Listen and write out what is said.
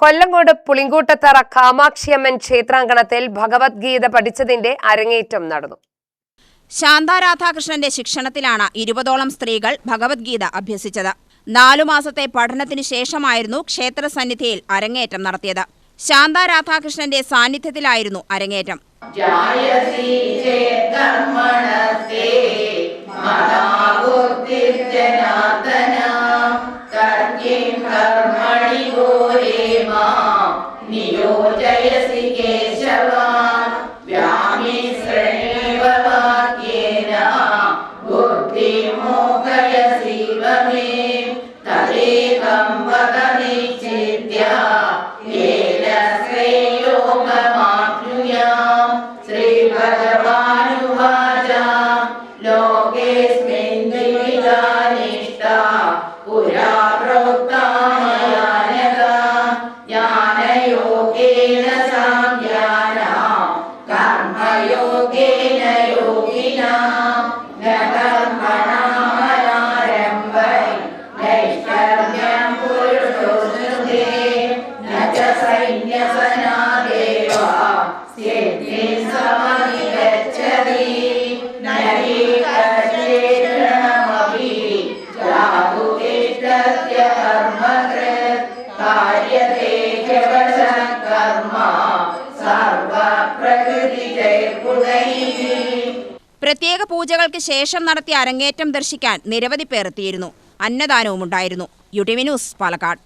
കൊല്ലങ്കോട് പുളിങ്കൂട്ടത്തറ കാമാക്ഷിയമ്മൻ ക്ഷേത്രാങ്കണത്തിൽ ഭഗവത്ഗീത പഠിച്ചതിന്റെ അരങ്ങേറ്റം നടന്നു. ശാന്ത രാധാകൃഷ്ണന്റെ ശിക്ഷണത്തിലാണ് 20ഓളം സ്ത്രീകൾ ഭഗവത്ഗീത അഭ്യസിച്ചത്. 4 മാസത്തെ പഠനത്തിന് ശേഷമായിരുന്നു ക്ഷേത്ര സന്നിധിയിൽ അരങ്ങേറ്റം നടത്തിയത്. ശാന്ത രാധാകൃഷ്ണന്റെ സാന്നിധ്യത്തിലായിരുന്നു അരങ്ങേറ്റം. പ്രത്യേക പൂജകൾക്ക് ശേഷം നടത്തിയ അരങ്ങേറ്റം ദർശിക്കാൻ നിരവധി പേർ എത്തിയിരുന്നു. അന്നദാനവും ഉണ്ടായിരുന്നു. UTV news, Palakkad.